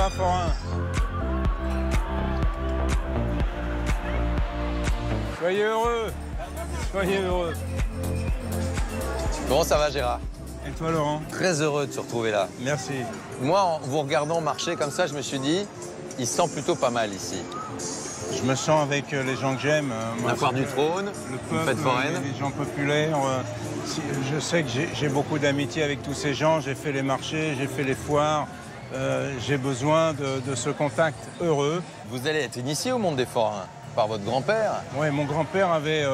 va, forain? Soyez heureux. Soyez heureux. Comment ça va, Gérard? Et toi, Laurent? Très heureux de se retrouver là. Merci. Moi, en vous regardant marcher comme ça, je me suis dit, il se sent plutôt pas mal ici. Je me sens avec les gens que j'aime. La foire du trône, le une fête peuple, foraine. les gens populaires. Je sais que j'ai beaucoup d'amitié avec tous ces gens. J'ai fait les marchés, j'ai fait les foires. J'ai besoin de ce contact heureux. Vous allez être initié au monde des forains par votre grand-père. Oui, mon grand-père avait...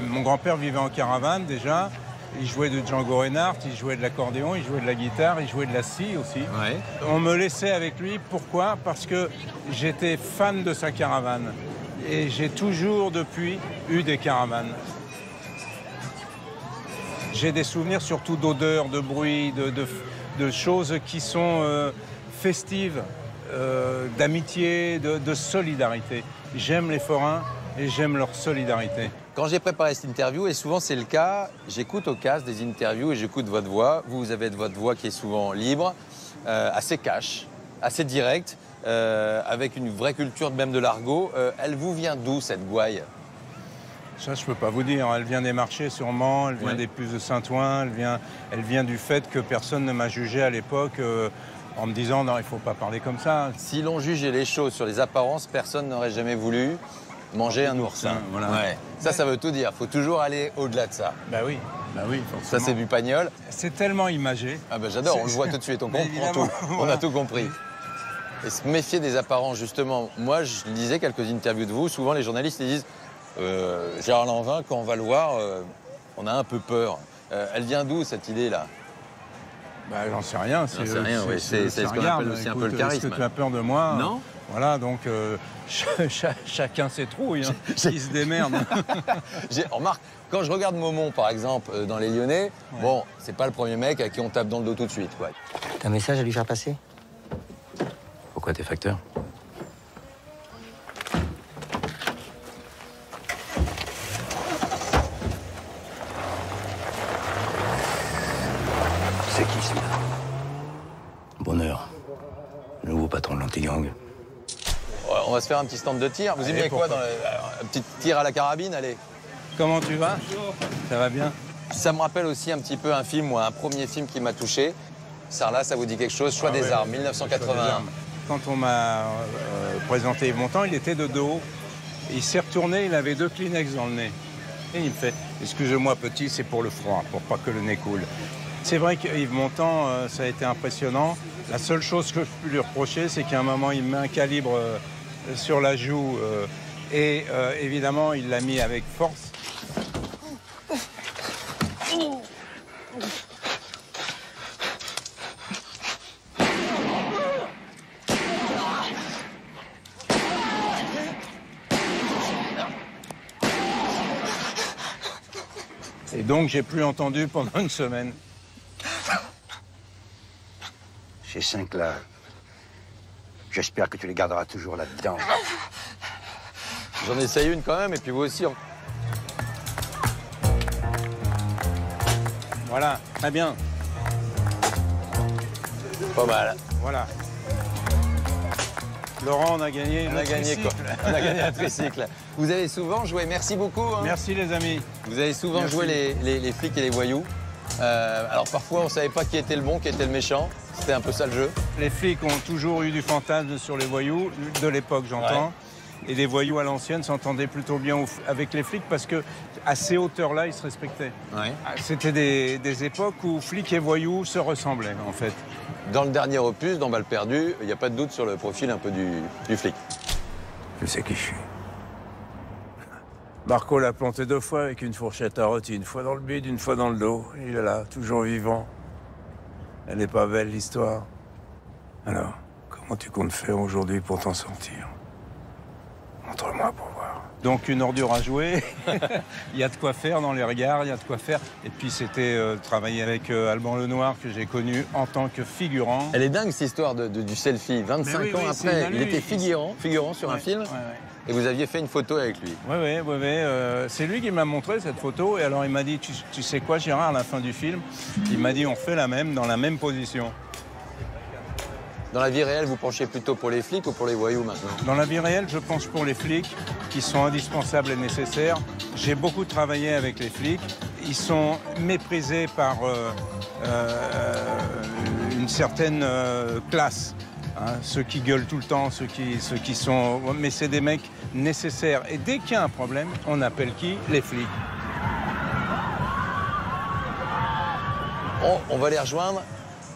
mon grand-père vivait en caravane déjà. Il jouait de Django Reinhardt, il jouait de l'accordéon, il jouait de la guitare, il jouait de la scie aussi. Ouais. On me laissait avec lui. Pourquoi? Parce que j'étais fan de sa caravane. Et j'ai toujours, depuis, eu des caravanes. J'ai des souvenirs surtout d'odeurs, de bruit, de choses qui sont festives, d'amitié, de solidarité. J'aime les forains et j'aime leur solidarité. Quand j'ai préparé cette interview, et souvent c'est le cas, j'écoute au casque des interviews et j'écoute votre voix. Vous avez votre voix qui est souvent libre, assez cash, assez directe, avec une vraie culture même de l'argot. Elle vous vient d'où, cette gouaille? Ça, je ne peux pas vous dire. Elle vient des marchés sûrement, elle vient des puces de Saint-Ouen, elle vient du fait que personne ne m'a jugé à l'époque en me disant non, il ne faut pas parler comme ça. Si l'on jugeait les choses sur les apparences, personne n'aurait jamais voulu manger un oursin. Voilà. Ouais. Ça veut tout dire. Il faut toujours aller au-delà de ça. Bah oui, forcément. Ça, c'est du pagnol. C'est tellement imagé. Ah bah j'adore, on le voit tout de suite, on comprend tout. On a tout compris. Et se méfier des apparences, justement. Moi, je lisais quelques interviews de vous. Souvent, les journalistes ils disent Gérard Lanvin, quand on va le voir, on a un peu peur. Elle vient d'où, cette idée-là? Bah, j'en sais rien. J'en sais rien, oui. C'est ce qu'on appelle aussi un peu le charisme. Est-ce que tu as peur de moi? Non. Voilà, donc chacun ses trouilles. Hein. Il se démerde. Remarque, quand je regarde Momon, par exemple, dans Les Lyonnais, bon, c'est pas le premier mec à qui on tape dans le dos tout de suite, quoi. T'as un message à lui faire passer? Pourquoi t'es facteur? C'est qui, celui-là? Bonheur. Le nouveau patron de l'anti-gang. On va se faire un petit stand de tir. Vous aimez quoi dans un petit tir à la carabine, allez? Comment tu vas? Ça va bien? Ça me rappelle aussi un petit peu un film, un premier film qui m'a touché. Sarlat, ça vous dit quelque chose? Choix des armes, 1981. Quand on m'a présenté Yves Montand, il était de dos. Il s'est retourné, il avait 2 Kleenex dans le nez. Et il me fait « Excusez-moi petit, c'est pour le froid, pour pas que le nez coule ». C'est vrai qu'Yves Montand, ça a été impressionnant. La seule chose que je peux lui reprocher, c'est qu'à un moment, il met un calibre sur la joue et évidemment, il l'a mis avec force. Et donc, j'ai plus entendu pendant une semaine. Ces 5-là, j'espère que tu les garderas toujours là-dedans. J'en essaye une quand même, et puis vous aussi. Voilà, très bien. Pas mal. Voilà. Laurent, on a gagné. On a gagné quoi? On a gagné un tricycle. Vous avez souvent joué, merci beaucoup. Hein. Merci les amis. Vous avez souvent joué les flics et les voyous. Alors parfois, on ne savait pas qui était le bon, qui était le méchant. C'était un peu ça le jeu. Les flics ont toujours eu du fantasme sur les voyous, de l'époque j'entends. Ouais. Et les voyous à l'ancienne s'entendaient plutôt bien avec les flics parce que à ces hauteurs-là, ils se respectaient. Ouais. C'était des époques où flics et voyous se ressemblaient en fait. Dans le dernier opus, dans Balles perdues, il n'y a pas de doute sur le profil un peu du flic. Je sais qui je suis. Marco l'a planté 2 fois avec une fourchette à rôti, une fois dans le bide, une fois dans le dos. Il est là, toujours vivant. Elle n'est pas belle, l'histoire. Alors, comment tu comptes faire aujourd'hui pour t'en sortir? Montre-moi pour voir. Donc, une ordure à jouer. Il y a de quoi faire dans les regards, il y a de quoi faire. Et puis, c'était travailler avec Alban Lenoir, que j'ai connu en tant que figurant. Elle est dingue, cette histoire du selfie. 25 ans après, il était figurant sur un film. Et vous aviez fait une photo avec lui. Oui. C'est lui qui m'a montré cette photo. Et alors, il m'a dit, tu sais quoi, Gérard, à la fin du film, il m'a dit, on fait la même, dans la même position. Dans la vie réelle, vous penchez plutôt pour les flics ou pour les voyous maintenant? Dans la vie réelle, je penche pour les flics, qui sont indispensables et nécessaires. J'ai beaucoup travaillé avec les flics. Ils sont méprisés par une certaine classe. Hein, ceux qui gueulent tout le temps, ceux qui sont... Mais c'est des mecs nécessaires. Et dès qu'il y a un problème, on appelle qui? Les flics. On va les rejoindre.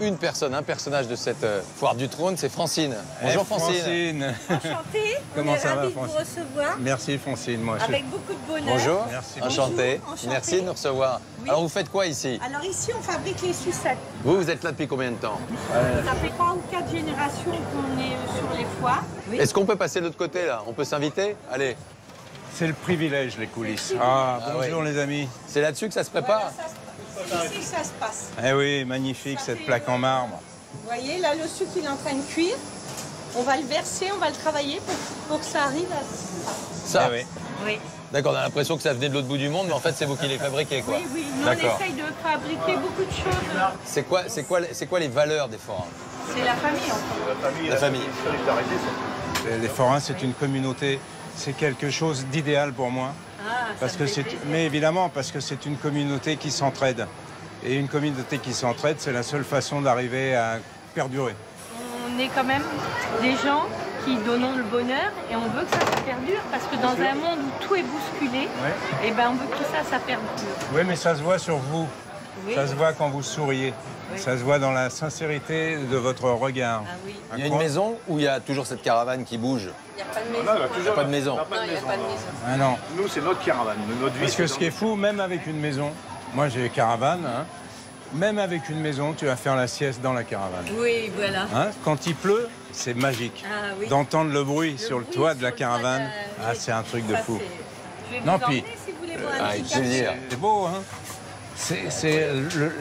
Une personne, un personnage de cette foire du trône, c'est Francine. Bonjour Francine. Enchantée. Comment ça va, Ravi de Francine? vous recevoir. Merci Francine, moi. Avec beaucoup de bonheur. Bonjour. Merci. Enchanté. Bonjour, enchanté. Merci de nous recevoir. Oui. Alors vous faites quoi ici? Alors ici, on fabrique les sucettes. Vous êtes là depuis combien de temps? Ça fait 3 ou 4 générations qu'on est sur les foires. Oui. Est-ce qu'on peut passer de l'autre côté là? On peut s'inviter? Allez. C'est le privilège, les coulisses. Ah, bonjour oui. les amis. C'est là-dessus que ça se prépare? Voilà, ici, ça se passe. Eh oui, magnifique Ça cette fait- plaque en marbre. Vous voyez, là, le sucre, il est en train de cuire. On va le verser, on va le travailler pour que ça arrive à... Ça? Eh oui. Oui. D'accord, on a l'impression que ça venait de l'autre bout du monde, mais en fait c'est vous qui les fabriquez quoi. Oui, oui. Nous, on D'accord. essaye de fabriquer beaucoup de choses. C'est quoi les valeurs des forains? C'est la famille, en fait. La famille. Les forains, c'est une communauté. C'est quelque chose d'idéal pour moi. Ah, Parce ça que me fait c'est, plaisir. mais évidemment, parce que c'est une communauté qui s'entraide. Et une communauté qui s'entraide, c'est la seule façon d'arriver à perdurer. On est quand même des gens qui donnons le bonheur et on veut que ça perdure parce que dans un monde où tout est bousculé, Ouais. eh ben on veut que ça perdure. Oui, mais ça se voit sur vous. Oui. Ça se voit quand vous souriez. Oui. Ça se voit dans la sincérité de votre regard. Ah oui. Il y a une maison où il y a toujours cette caravane qui bouge? Il n'y a pas de maison. Il n'y a pas de maison. Non, il n'y a pas de maison. Ah non. Nous, c'est notre caravane, notre vie. Parce que ce qui est fou, même avec une maison, moi j'ai caravane, hein, même avec une maison, tu vas faire la sieste dans la caravane. Oui, voilà. Hein, quand il pleut, c'est magique. Ah oui. D'entendre le bruit sur le bruit toit de la sur le toit caravane, de- ah, oui. c'est un truc de Ça, fou. Je vais vous Non, emmener puis- si vous voulez boire un avec petit café. plaisir. C'est beau, hein.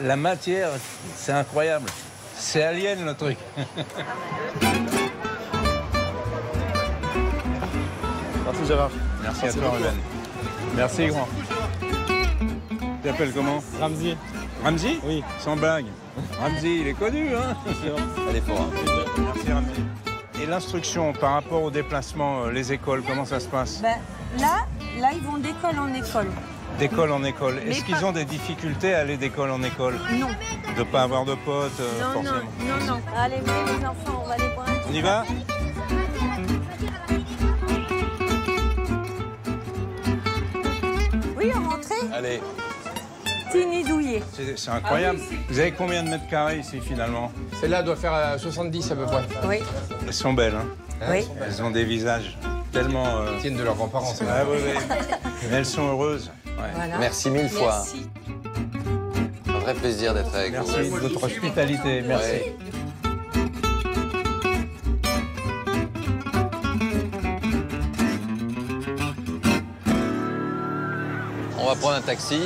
La matière, c'est incroyable. C'est alien le truc. Merci Gérard. Merci à toi, Ruben. Merci, grand. Tu t'appelles comment? Ramzi. Ramzi? Oui. Sans blague. Ramzi, il est connu, hein. Allez, forains. Merci, Ramzi. Et l'instruction par rapport au déplacement, les écoles, comment ça se passe? Ben, là, ils vont d'école en école. D'école en école. Mais Est-ce qu'ils pas- ont des difficultés à aller d'école en école? Non. De ne pas avoir de potes, forcément. non. Allez, venez les enfants, on va aller boire un On y va? Oui, on rentrait. Allez. Tini douillet. C'est incroyable. Vous avez combien de mètres carrés ici, finalement? Celle-là doit faire 70 à peu près. Oui. Elles sont belles, hein. Oui. Elles ont des visages tellement... Elles tiennent de leurs grands-parents. ça. Ah oui, oui. Mais elles sont heureuses. Ouais. Voilà. Merci mille fois. Merci. Un vrai plaisir d'être avec vous. Merci de votre hospitalité. Merci. Ouais. On va prendre un taxi.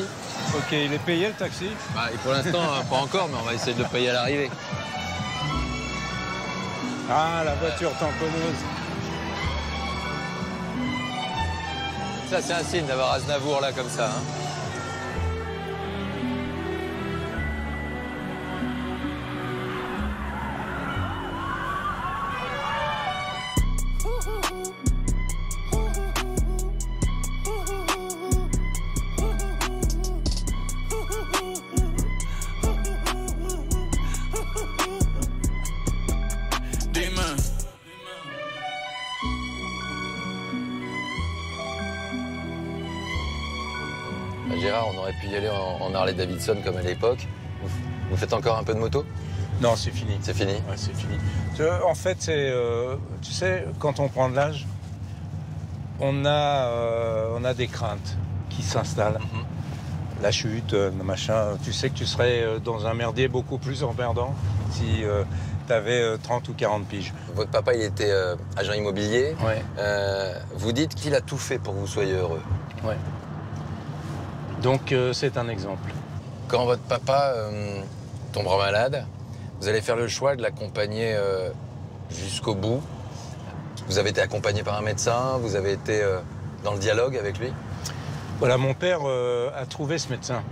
Ok, il est payé le taxi? Bah, et pour l'instant, pas encore, mais on va essayer de le payer à l'arrivée. Ah, la voiture tamponneuse. Ça, c'est un signe d'avoir Aznavour là comme ça. Hein. Bah, Gérard, on aurait pu y aller en Harley-Davidson comme à l'époque. Vous faites encore un peu de moto? Non, c'est fini. C'est fini? Ouais, c'est fini. En fait, c'est... tu sais, quand on prend de l'âge, on a des craintes qui s'installent. La chute, le machin. Tu sais que tu serais dans un merdier beaucoup plus emmerdant si tu avais 30 ou 40 piges. Votre papa, il était agent immobilier. Ouais. Vous dites qu'il a tout fait pour que vous soyez heureux. Ouais. Donc, c'est un exemple. Quand votre papa tombera malade, vous allez faire le choix de l'accompagner jusqu'au bout. Vous avez été accompagné par un médecin, vous avez été dans le dialogue avec lui. Voilà, mon père a trouvé ce médecin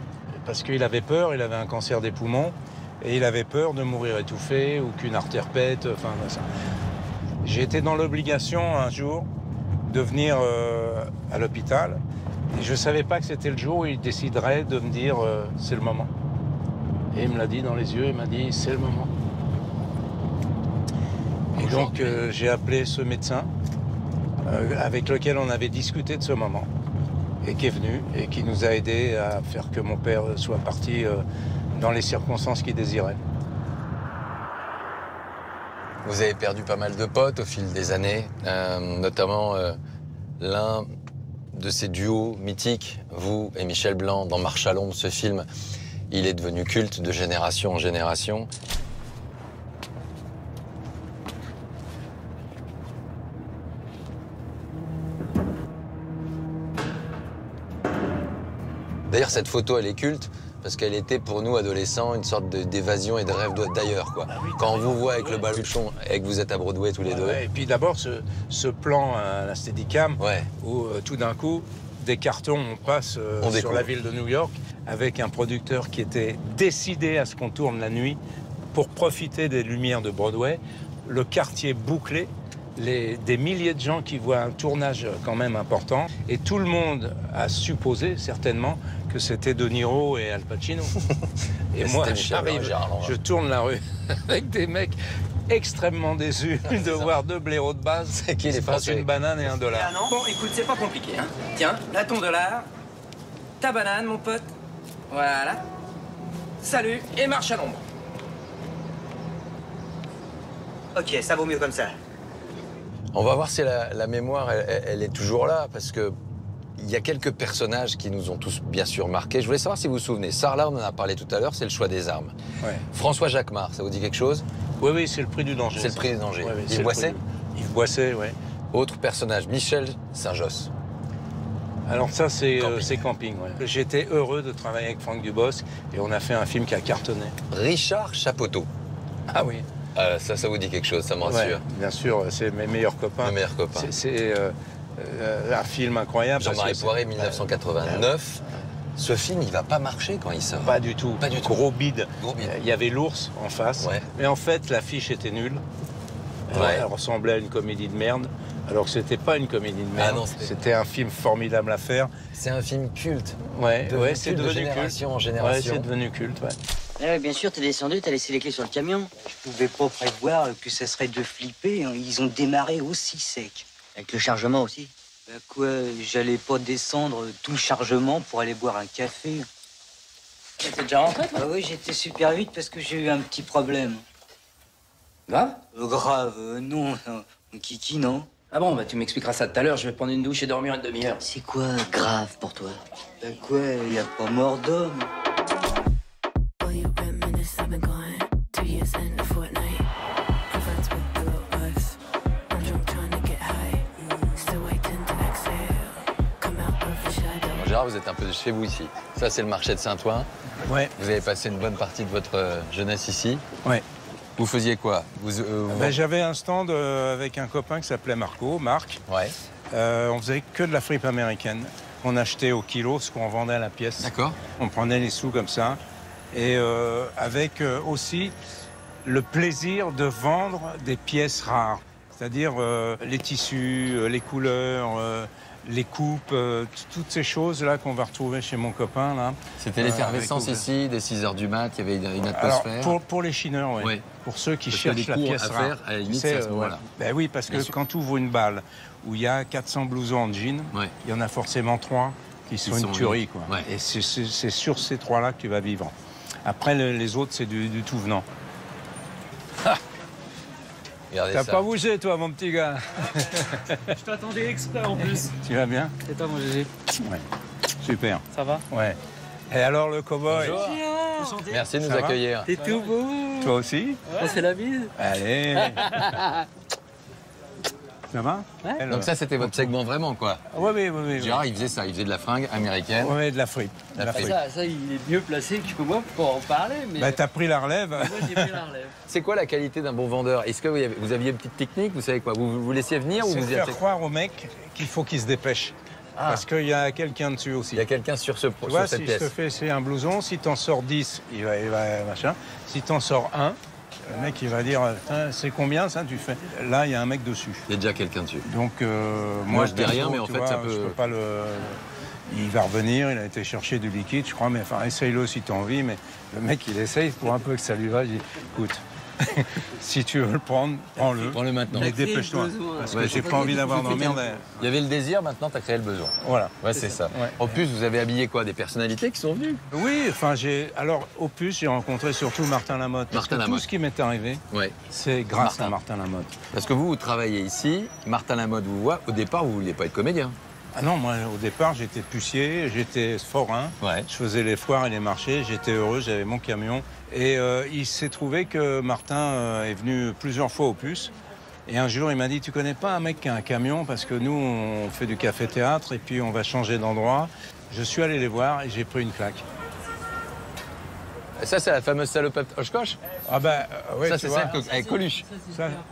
parce qu'il avait peur, il avait un cancer des poumons Et il avait peur de mourir étouffé ou qu'une artère pète. Enfin, ça. J'ai été dans l'obligation un jour de venir à l'hôpital. Et je ne savais pas que c'était le jour où il déciderait de me dire c'est le moment. Et il me l'a dit dans les yeux, il m'a dit c'est le moment. Et donc j'ai appelé ce médecin avec lequel on avait discuté de ce moment et qui est venu et qui nous a aidés à faire que mon père soit parti dans les circonstances qu'il désirait. Vous avez perdu pas mal de potes au fil des années, notamment l'un de ces duos mythiques, vous et Michel Blanc, dans Marche à l'ombre, ce film, il est devenu culte de génération en génération. D'ailleurs, cette photo, elle est culte parce qu'elle était pour nous, adolescents, une sorte d'évasion et de rêve d'ailleurs, quoi. Ah oui, quand on vous voit avec le baluchon et que vous êtes à Broadway tous les deux. Ouais, et puis d'abord, ce plan à la Steadicam, où tout d'un coup, des cartons, on passe sur la ville de New York avec un producteur qui était décidé à ce qu'on tourne la nuit pour profiter des lumières de Broadway, le quartier bouclé, des milliers de gens qui voient un tournage quand même important, et tout le monde a supposé certainement que c'était De Niro et Al Pacino. Et moi, j'arrive, je tourne la rue avec des mecs extrêmement déçus de voir deux blaireaux de base qui se passent une banane et $1. Ah non. Bon, écoute, c'est pas compliqué. Hein. Tiens, là ton dollar, ta banane, mon pote. Voilà. Salut et marche à l'ombre. Ok, ça vaut mieux comme ça. On va voir si la mémoire, elle est toujours là, parce que il y a quelques personnages qui nous ont tous bien sûr marqués. Je voulais savoir si vous vous souvenez. Sarlat, on en a parlé tout à l'heure, c'est le choix des armes. Ouais. François Jacquemart, ça vous dit quelque chose? Oui, oui, c'est le prix du danger. C'est le prix du danger. Ouais, Yves Boisset? Yves Boisset, oui. Autre personnage, Michel Saint-Josse. Alors ça, c'est Camping. Ouais. J'étais heureux de travailler avec Franck Dubosc et on a fait un film qui a cartonné. Richard Chapoteau. Ah oui. Ça vous dit quelque chose, ça me rassure. Ouais, bien sûr, c'est mes meilleurs copains. Mes meilleurs copains. C'est un film incroyable. Jean-Marie Poiré, 1989. Ce film, il va pas marcher quand il sort. Pas du tout. Pas du tout. Gros bide. Gros bide. Il y avait l'ours en face. Ouais. Mais en fait, l'affiche était nulle. Elle ressemblait à une comédie de merde. Alors que c'était pas une comédie de merde. Ah c'était un film formidable à faire. C'est un film culte. Ouais, c'est devenu culte. Génération en génération. Ouais, c'est devenu culte, ouais. Ouais, bien sûr, t'es descendu, t'as laissé les clés sur le camion. Je pouvais pas prévoir que ça serait de flipper. Hein. Ils ont démarré aussi sec. Avec le chargement aussi. Bah quoi, j'allais pas descendre tout le chargement pour aller boire un café. T'es déjà rentré, toi? Ah oui, j'étais super vite parce que j'ai eu un petit problème. Grave? Grave, non. Kiki, non. Ah bon, bah tu m'expliqueras ça tout à l'heure, je vais prendre une douche et dormir une demi-heure. C'est quoi grave pour toi? Bah quoi, y a pas mort d'homme. Gérard, vous êtes un peu de chez vous ici. Ça, c'est le marché de Saint-Ouen. Ouais. Vous avez passé une bonne partie de votre jeunesse ici. Ouais. Vous faisiez quoi? J'avais un stand avec un copain qui s'appelait Marc. Ouais. On faisait que de la fripe américaine. On achetait au kilo ce qu'on vendait à la pièce. D'accord. On prenait les sous comme ça. Et avec aussi le plaisir de vendre des pièces rares. C'est-à-dire les tissus, les couleurs, les coupes, toutes ces choses-là qu'on va retrouver chez mon copain. Là. C'était l'effervescence ici, dès 6 h du mat, il y avait une atmosphère. Alors, pour les chineurs, oui. Ouais. Pour ceux qui cherchent la pièce rare. À la limite, c'est à ce moment-là. Ben oui, parce que quand tu ouvres une balle où il y a 400 blousons en jean, il y en a forcément 3 qui sont une tuerie. Quoi. Ouais. Et c'est sur ces 3-là que tu vas vivre. Après, les autres, c'est du tout venant. T'as pas bougé, toi, mon petit gars. Je t'attendais exprès, en plus. Tu vas bien? Et toi, mon Gégé? Ouais. Super. Ça va? Ouais. Et alors, le cow-boy? Bonjour. Merci de nous accueillir. T'es tout beau. Toi aussi? On fait la bise. Allez. Ça va? Ouais. Donc ça, c'était votre segment vraiment, quoi. Oui. Gérard, il faisait ça, il faisait de la fringue américaine. Oui, de la fripe. Ça, il est mieux placé que moi pour en parler. Mais... Bah, t'as pris la relève. Moi, j'ai pris la relève. C'est quoi la qualité d'un bon vendeur? Est-ce que vous aviez une petite technique? Vous savez quoi? Vous laissiez venir ou vous faire croire au mec qu'il faut qu'il se dépêche. Parce qu'il y a quelqu'un dessus aussi. Il y a quelqu'un sur cette tu vois, pièce. si je te fais essayer un blouson, si t'en sors 10, il va machin. Si t'en sors 1, le mec il va dire c'est combien ça tu fais. Là il y a un mec dessus. Il y a déjà quelqu'un dessus. Donc moi je dis rien, mais en tu fait vois, ça peut. Je peux pas le. Il va revenir, il a été chercher du liquide, je crois, mais enfin essaye-le si tu as envie. Mais le mec il essaye pour un peu que ça lui va. Je dis écoute. Si tu veux le prendre, prends-le. Prends-le maintenant. Mais dépêche-toi. Parce que j'ai pas envie d'avoir d'emmerde. Il y avait le désir, maintenant tu as créé le besoin. Voilà. Ouais, c'est ça. Ouais. En plus, vous avez habillé quoi? Des personnalités qui sont venues? Oui, enfin alors au plus j'ai rencontré surtout Martin Lamotte. Martin Lamotte. Tout ce qui m'est arrivé, c'est grâce à Martin Lamotte. Parce que vous travaillez ici, Martin Lamotte vous voit. Au départ, vous vouliez pas être comédien. Ah non, moi au départ j'étais pucier, j'étais forain, je faisais les foires et les marchés, j'étais heureux, j'avais mon camion. Et il s'est trouvé que Martin est venu plusieurs fois au Puce. Et un jour il m'a dit tu connais pas un mec qui a un camion parce que nous on fait du café-théâtre et puis on va changer d'endroit. Je suis allé les voir et j'ai pris une claque. Et ça c'est la fameuse salopette Oshkosh? Ah bah ouais. Ça c'est celle avec Coluche.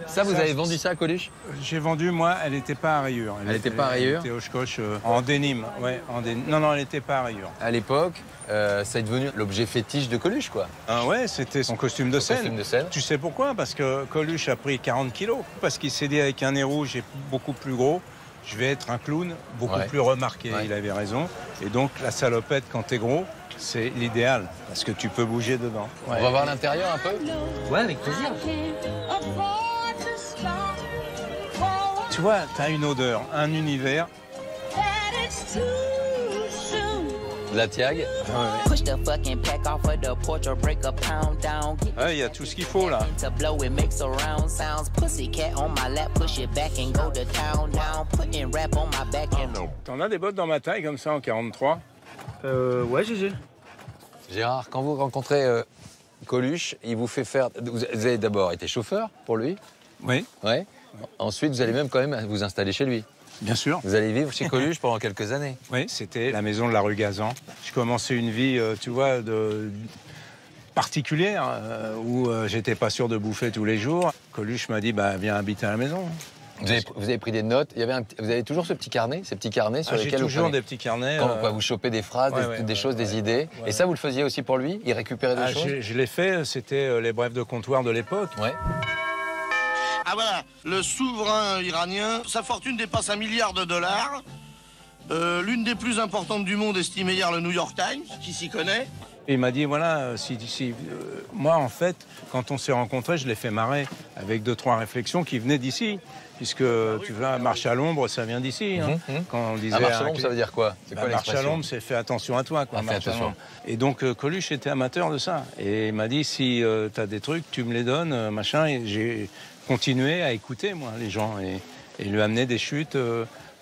Ça vous avez vendu ça à Coluche? J'ai vendu, moi, elle n'était pas à rayures. Elle n'était pas à rayures? Elle était Oshkosh en dénime, Non, elle n'était pas à rayures. À l'époque, ça est devenu l'objet fétiche de Coluche, quoi. Ah ouais, c'était son costume de scène. Costume de scène. Tu sais pourquoi? Parce que Coluche a pris 40 kilos. Parce qu'il s'est dit avec un nez rouge et beaucoup plus gros, je vais être un clown beaucoup plus remarqué. Il avait raison. Et donc, la salopette, quand t'es gros, c'est l'idéal. Parce que tu peux bouger dedans. On va voir l'intérieur un peu? Ouais, avec plaisir. Tu vois, t'as une odeur, un univers. La Tiag. Il y a tout ce qu'il faut là. T'en as des bottes dans ma taille comme ça en 43? Ouais, GG. Gérard, quand vous rencontrez Coluche, il vous fait faire... Vous avez d'abord été chauffeur pour lui? Oui. Ouais. Ensuite, vous allez même quand même vous installer chez lui? Bien sûr. Vous allez vivre chez Coluche pendant quelques années? Oui, c'était la maison de la rue Gazan. Je commençais une vie, tu vois, particulière, où j'étais pas sûr de bouffer tous les jours. Coluche m'a dit, bah, viens habiter à la maison. Vous avez pris des notes. Vous avez toujours ce petit carnet, ces petits carnets sur lesquels j'ai toujours des petits carnets. Quand vous chopez des phrases, des choses, des idées. Et ça, vous le faisiez aussi pour lui? Il récupérait des choses? Je l'ai fait, c'était les brefs de comptoir de l'époque. Ouais. Ah voilà, le souverain iranien, sa fortune dépasse $1 milliard. L'une des plus importantes du monde, estimée hier le New York Times, qui s'y connaît. Il m'a dit, voilà, moi, en fait, quand on s'est rencontrés, je l'ai fait marrer avec 2-3 réflexions qui venaient d'ici. Puisque, tu vois, marche à l'ombre, ça vient d'ici. Hein. Quand on disait marche à l'ombre, ça veut dire quoi? C'est quoi marche à l'ombre, c'est fais attention à toi. Quoi, fais attention. Et donc, Coluche était amateur de ça. Et il m'a dit, si tu as des trucs, tu me les donnes, machin. Et j'ai continué à écouter, moi, les gens. Et lui amener des chutes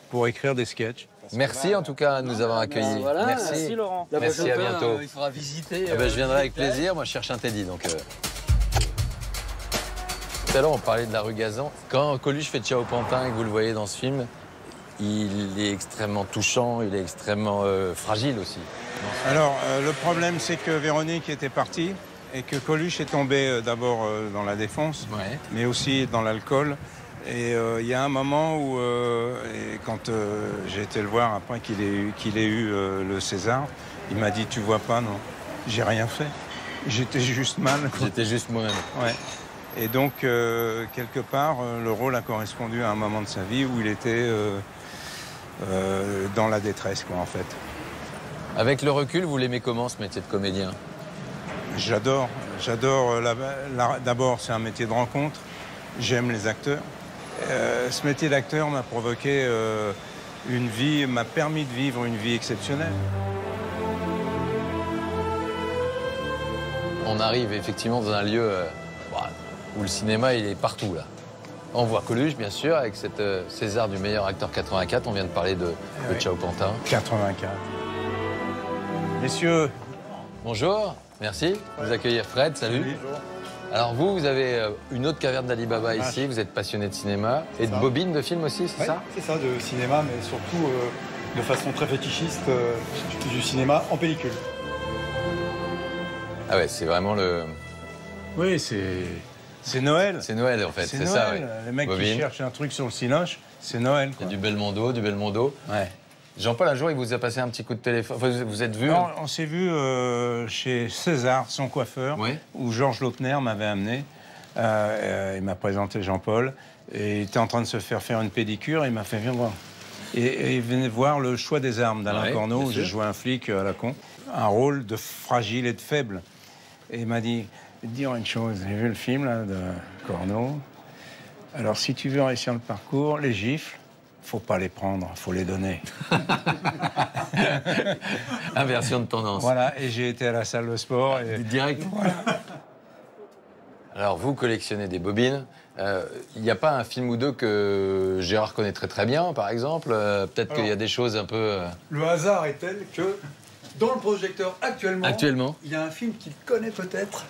pour écrire des sketchs. Merci en tout cas de nous avoir accueillis. Voilà, merci Laurent. Merci, à bientôt. Il faudra visiter. Je viendrai avec plaisir, moi je cherche un Teddy. Donc, Tout à l'heure on parlait de la rue Gazan. Quand Coluche fait Ciao Pantin et que vous le voyez dans ce film, il est extrêmement touchant, il est extrêmement fragile aussi. Alors le problème c'est que Véronique était partie et que Coluche est tombé d'abord dans la défonce, mais aussi dans l'alcool. Et il y a un moment où, quand j'ai été le voir après qu'il ait eu le César, il m'a dit « Tu vois pas, non, j'ai rien fait. J'étais juste mal. » J'étais juste moi-même. Ouais. Et donc, quelque part, le rôle a correspondu à un moment de sa vie où il était dans la détresse, quoi, en fait. Avec le recul, vous l'aimez comment, ce métier de comédien? J'adore. D'abord, c'est un métier de rencontre. J'aime les acteurs. Ce métier d'acteur m'a provoqué m'a permis de vivre une vie exceptionnelle. On arrive effectivement dans un lieu où le cinéma il est partout là. On voit Coluche bien sûr avec cette César du meilleur acteur 84. On vient de parler de Ciao Pantin. 84. Messieurs. Bonjour, merci de vous accueillir. Fred, salut. Bonjour. Alors vous avez une autre caverne d'Ali Baba ici, vous êtes passionné de cinéma et de bobines de films aussi, c'est ça? C'est ça, de cinéma, mais surtout de façon très fétichiste, du cinéma en pellicule. Ah ouais, c'est vraiment le... Oui, c'est Noël. C'est Noël en fait, c'est ça. Ouais. Les mecs qui cherchent un truc sur le cinoche, c'est Noël. Il y a du Belmondo, Ouais. Jean-Paul, un jour, il vous a passé un petit coup de téléphone. Enfin, vous êtes vu? On s'est vu chez César, son coiffeur, où Georges Lautner m'avait amené. Il m'a présenté Jean-Paul. Et il était en train de se faire une pédicure. Et il m'a fait viens voir. Et il venait voir Le choix des armes d'Alain Corneau, où j'ai joué un flic à la con. Un rôle de fragile et de faible. Et il m'a dit, dire une chose, j'ai vu le film là, de Corneau. Alors si tu veux réussir le parcours, les gifles, faut pas les prendre, faut les donner. Inversion de tendance. Voilà, et j'ai été à la salle de sport. Et... Direct. Voilà. Alors vous collectionnez des bobines. Il n'y a pas un film ou deux que Gérard connaîtrait très bien, par exemple. Peut-être qu'il y a des choses un peu... Le hasard est tel que, dans le projecteur actuellement, il y a un film qu'il connaît peut-être.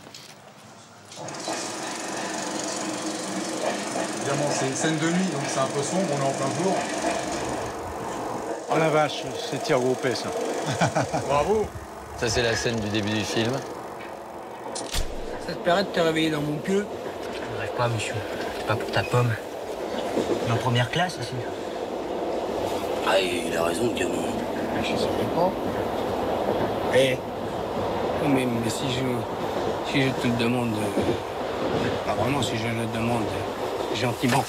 Évidemment, c'est une scène de nuit, donc c'est un peu sombre, on est en plein jour. Oh la vache, c'est tir groupé, ça. Bravo. Ça, c'est la scène du début du film. Ça te plairait de te réveiller dans mon pieu? Je rêve pas, monsieur. C'est pas pour ta pomme. Il est en première classe, ici. Ah, il a raison de dire non. Je sais pas. Eh, mais si je te le demande... Pas vraiment, si je le demande gentiment.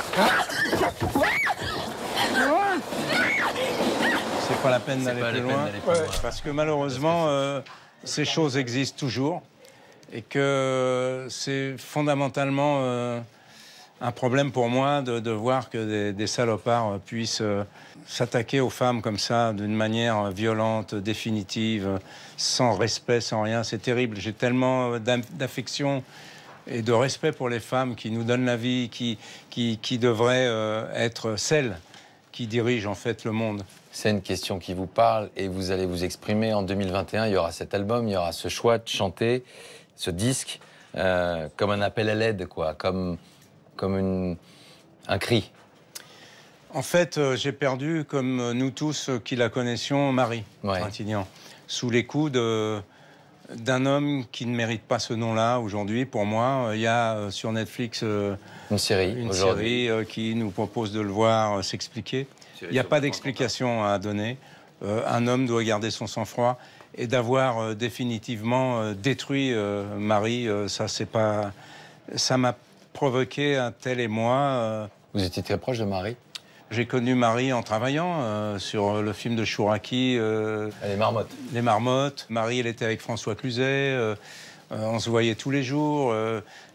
C'est pas la peine d'aller plus loin. Parce que malheureusement, ces choses existent toujours. Et que c'est fondamentalement un problème pour moi de voir que des salopards puissent s'attaquer aux femmes comme ça, d'une manière violente, définitive, sans respect, sans rien. C'est terrible. J'ai tellement d'affection et de respect pour les femmes qui nous donnent la vie, qui devraient être celles qui dirigent en fait le monde. C'est une question qui vous parle et vous allez vous exprimer. En 2021, il y aura cet album, il y aura ce choix de chanter, ce disque, comme un appel à l'aide, quoi, comme un cri. En fait, j'ai perdu, comme nous tous qui la connaissions, Marie Trintignant, sous les coups d'un homme qui ne mérite pas ce nom-là aujourd'hui. Pour moi, il y a sur Netflix une série qui nous propose de le voir s'expliquer. Il n'y a pas d'explication à donner. Un homme doit garder son sang-froid et d'avoir définitivement détruit Marie. Ça m'a provoqué un tel émoi. Vous étiez très proche de Marie? J'ai connu Marie en travaillant sur le film de Chouraki. Les Marmottes. Les Marmottes. Marie, elle était avec François Cluzet. On se voyait tous les jours.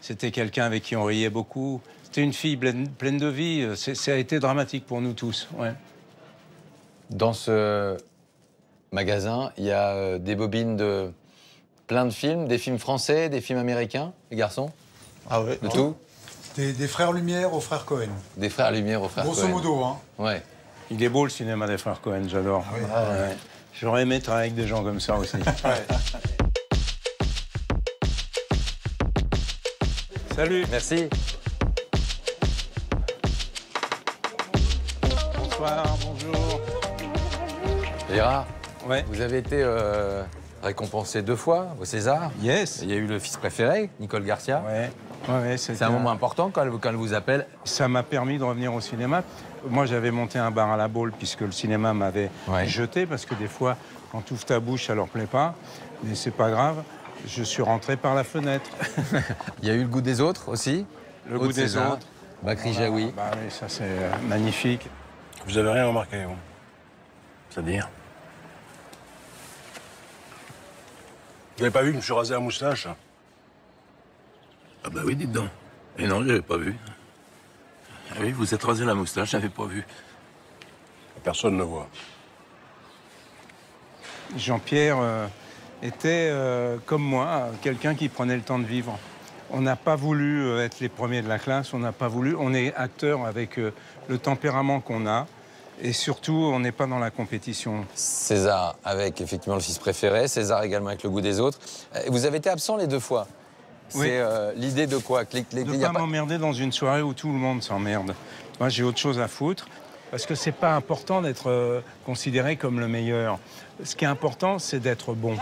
C'était quelqu'un avec qui on riait beaucoup. C'était une fille pleine de vie. Ça a été dramatique pour nous tous. Ouais. Dans ce magasin, il y a des bobines de plein de films, des films français, des films américains, les garçons? Ah ouais. De tout? Des frères Lumière aux frères Cohen. Des frères Lumière aux frères Cohen. Grosso modo, hein. Ouais. Il est beau le cinéma des frères Cohen, j'adore. Ah oui. Ouais. J'aurais aimé travailler avec des gens comme ça aussi. Salut. Merci. Bonsoir, bonjour. Gérard, ouais. Vous avez été récompensé 2 fois au César. Yes. Il y a eu le fils préféré, Nicole Garcia. Ouais. C'est un moment important quand elle vous appelle. Ça m'a permis de revenir au cinéma. Moi, j'avais monté un bar à la Baule puisque le cinéma m'avait jeté, parce que des fois, quand tu ouvres ta bouche, ça leur plaît pas. Mais c'est pas grave. Je suis rentré par la fenêtre. Il y a eu Le goût des autres aussi. Le goût des autres. Bakri Jaoui. Bah oui, ça c'est magnifique. Vous avez rien remarqué, vous? C'est-à-dire? Vous n'avez pas vu que je me suis rasé la moustache? Ah bah oui, dites donc. Et non, je l'avais pas vu. Ah oui, vous êtes rasé la moustache, j'avais pas vu. Personne ne voit. Jean-Pierre était, comme moi, quelqu'un qui prenait le temps de vivre. On n'a pas voulu être les premiers de la classe, on n'a pas voulu... On est acteur avec le tempérament qu'on a, et surtout, on n'est pas dans la compétition. César avec effectivement le fils préféré, César également avec Le goût des autres. Vous avez été absent les 2 fois. C'est l'idée de quoi? De ne pas m'emmerder dans une soirée où tout le monde s'emmerde. Moi, j'ai autre chose à foutre, parce que c'est pas important d'être considéré comme le meilleur. Ce qui est important, c'est d'être bon.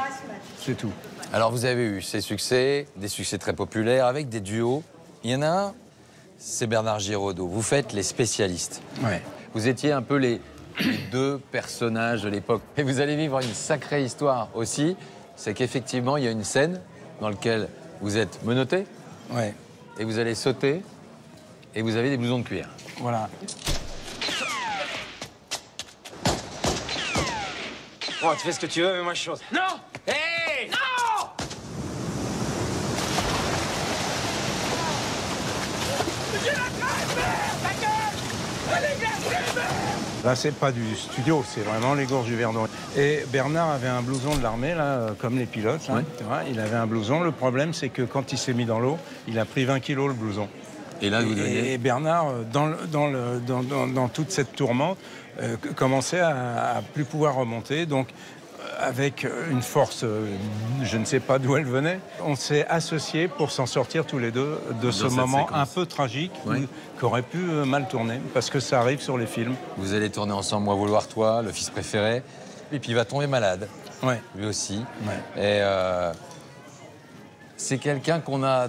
C'est tout. Alors, vous avez eu ces succès, des succès très populaires, avec des duos. Il y en a un, c'est Bernard Giraudot. Vous faites les spécialistes. Ouais. Vous étiez un peu les deux personnages de l'époque. Et vous allez vivre une sacrée histoire aussi. C'est qu'effectivement, il y a une scène dans laquelle vous êtes menotté. Ouais. Et vous allez sauter. Et vous avez des blousons de cuir. Voilà. Bon, tu fais ce que tu veux, mais moi je saute. Non! Hey! Non! J'ai la crème, merde! Ta gueule! Elle est glacée, merde! Là, c'est pas du studio, c'est vraiment les gorges du Verdon. Et Bernard avait un blouson de l'armée, là, comme les pilotes. Là, tu vois, il avait un blouson. Le problème, c'est que quand il s'est mis dans l'eau, il a pris 20 kilos le blouson. Et là, vous devenez... Et Bernard, dans toute cette tourmente, commençait à plus pouvoir remonter. Donc, avec une force, je ne sais pas d'où elle venait, on s'est associés pour s'en sortir tous les deux de ce moment un peu tragique qui aurait pu mal tourner, parce que ça arrive sur les films. Vous allez tourner ensemble, Moi vouloir toi, Le fils préféré, et puis il va tomber malade, lui aussi. Ouais. Et c'est quelqu'un qu'on a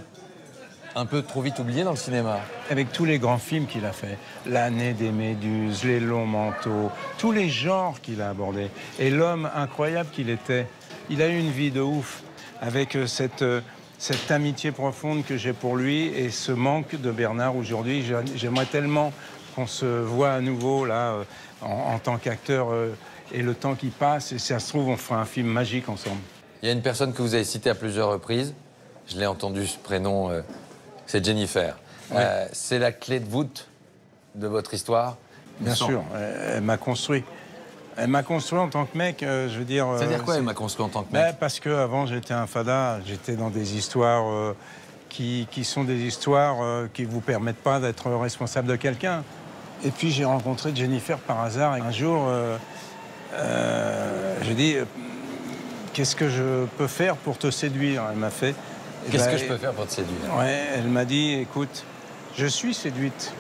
un peu trop vite oublié dans le cinéma. Avec tous les grands films qu'il a fait, L'année des méduses, Les longs manteaux, tous les genres qu'il a abordés. Et l'homme incroyable qu'il était, il a eu une vie de ouf, avec cette amitié profonde que j'ai pour lui et ce manque de Bernard aujourd'hui. J'aimerais tellement qu'on se voit à nouveau là, en tant qu'acteur, et le temps qui passe, et si ça se trouve, on fera un film magique ensemble. Il y a une personne que vous avez citée à plusieurs reprises, je l'ai entendu ce prénom... c'est Jennifer. Ouais. C'est la clé de voûte de votre histoire. Bien sûr, elle m'a construit. Elle m'a construit en tant que mec, je veux dire... C'est-à-dire quoi, elle m'a construit en tant que mec? Parce qu'avant, j'étais un fada, j'étais dans des histoires qui sont des histoires qui ne vous permettent pas d'être responsable de quelqu'un. Et puis, j'ai rencontré Jennifer par hasard. Et un jour, j'ai dit, qu'est-ce que je peux faire pour te séduire? Elle m'a fait... Qu'est-ce que je peux faire pour te séduire? Ouais, elle m'a dit, écoute, je suis séduite,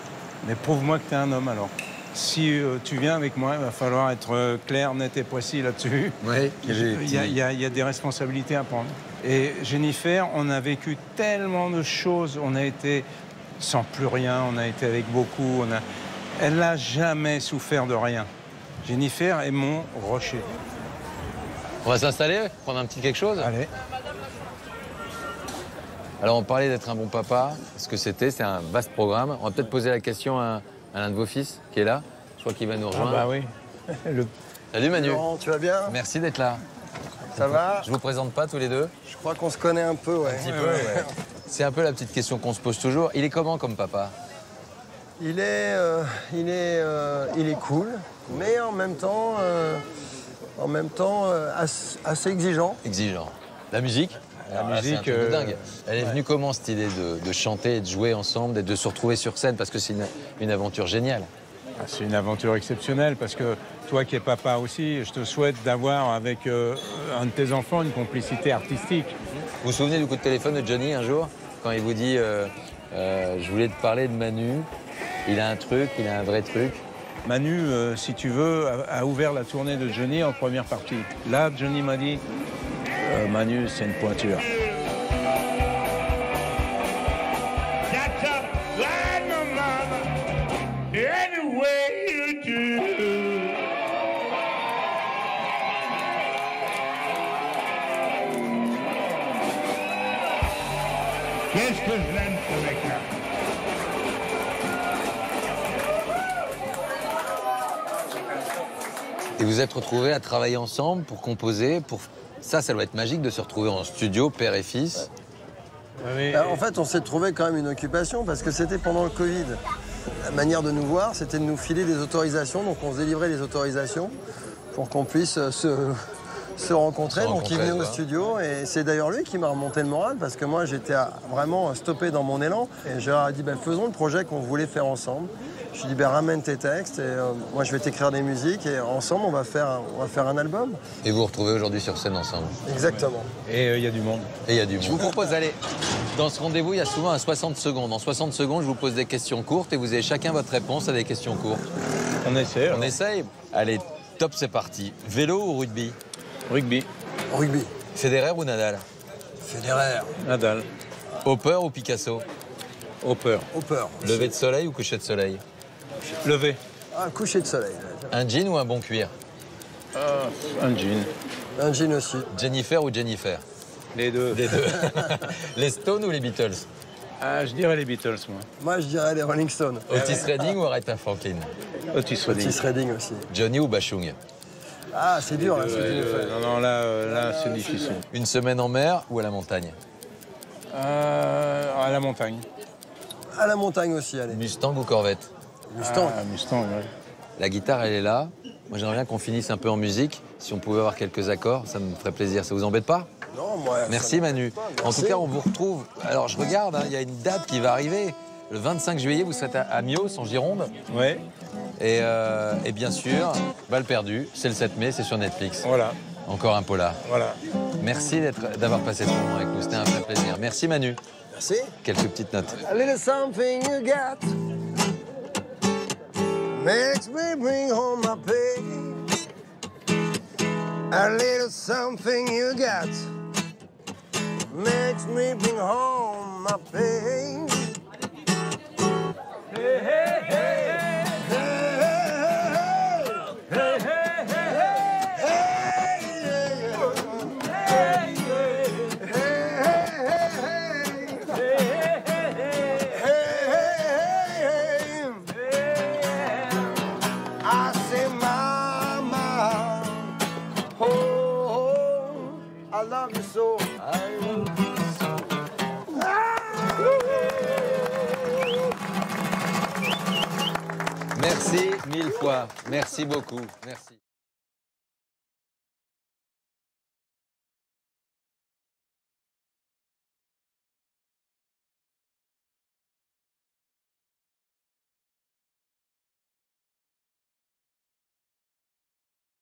mais prouve-moi que tu es un homme alors. Si tu viens avec moi, il va falloir être clair, net et précis là-dessus. Oui, il y a des responsabilités à prendre. Et Jennifer, on a vécu tellement de choses, on a été sans plus rien, on a été avec beaucoup, elle n'a jamais souffert de rien. Jennifer est mon rocher. On va s'installer, prendre un petit quelque chose? Allez. Alors, on parlait d'être un bon papa. Ce que c'est un vaste programme. On va peut-être poser la question à l'un de vos fils qui est là. Je crois qu'il va nous rejoindre. Ah bah oui. Salut Manu. Laurent, tu vas bien? Merci d'être là. Ça va? Je vous présente pas tous les deux? Je crois qu'on se connaît un peu, ouais. Un petit peu, ouais. C'est un peu la petite question qu'on se pose toujours. Il est comment comme papa? Il est cool, mais en même temps assez exigeant. Exigeant. La musique? La musique, c'est un truc de dingue. Elle est venue comment, cette idée de chanter et de jouer ensemble et de se retrouver sur scène? Parce que c'est une aventure géniale. C'est une aventure exceptionnelle parce que toi qui es papa aussi, je te souhaite d'avoir avec un de tes enfants une complicité artistique. Vous vous souvenez du coup de téléphone de Johnny un jour? Quand il vous dit je voulais te parler de Manu, il a un truc, il a un vrai truc. Manu, si tu veux, a ouvert la tournée de Johnny en première partie. Là, Johnny m'a dit Manu, c'est une pointure. Qu'est-ce que je l'aime, ce mec-là? Et vous êtes retrouvés à travailler ensemble pour composer, Ça doit être magique de se retrouver en studio, père et fils. En fait, on s'est trouvé quand même une occupation parce que c'était pendant le Covid. La manière de nous voir, c'était de nous filer des autorisations. Donc on se délivrait les autorisations pour qu'on puisse se rencontrer. Donc il venait au studio et c'est d'ailleurs lui qui m'a remonté le moral parce que moi j'étais vraiment stoppé dans mon élan. Et je leur ai dit faisons le projet qu'on voulait faire ensemble. Je lui ai dit ramène tes textes et moi je vais t'écrire des musiques et ensemble on va faire un album. Et vous vous retrouvez aujourd'hui sur scène ensemble. Exactement. Et il y a du monde. Et il y a du monde. Je vous propose, allez, dans ce rendez-vous, il y a souvent un 60 secondes. En 60 secondes, je vous pose des questions courtes et vous avez chacun votre réponse à des questions courtes. On essaie. On essaye? Allez, top, c'est parti. Vélo ou rugby? Rugby. Rugby. Federer ou Nadal? Federer. Nadal. Hopper ou Picasso? Hopper. Hopper. Lever de soleil ou coucher de soleil? Lever. Ah, coucher de soleil. Un jean ou un bon cuir? Un jean. Un jean aussi. Jennifer ou Jennifer? Les deux. Les deux. Les Stones ou les Beatles? Ah, je dirais les Beatles, moi. Moi, je dirais les Rolling Stones. Otis Redding ou Aretha Franklin? Otis Redding. Otis Redding aussi. Johnny ou Bachung? Ah, c'est dur, là. Non, là, c'est difficile. Une semaine en mer ou à la montagne? À la montagne. À la montagne aussi, allez. Mustang ou Corvette? Mustang. Mustang, ouais. La guitare, elle est là. Moi, j'aimerais bien qu'on finisse un peu en musique. Si on pouvait avoir quelques accords, ça me ferait plaisir. Ça vous embête pas? Non, moi... Merci, Manu. En tout cas, on vous retrouve. Alors, je regarde, il y a une date qui va arriver. Le 25 juillet, vous serez à Mios, en Gironde. Ouais. Et bien sûr, Balle perdue, c'est le 7 mai, c'est sur Netflix. Voilà. Encore un polar. Voilà. Merci d'avoir passé ce moment avec nous. C'était un vrai plaisir. Merci, Manu. Merci. Quelques petites notes. A little something you got makes me bring home my pain. A little something you got makes me bring home my pain. Hey, hey, hey, hey, hey, hey, I love you so. I love you so. Merci 1000 fois. Merci beaucoup. Merci.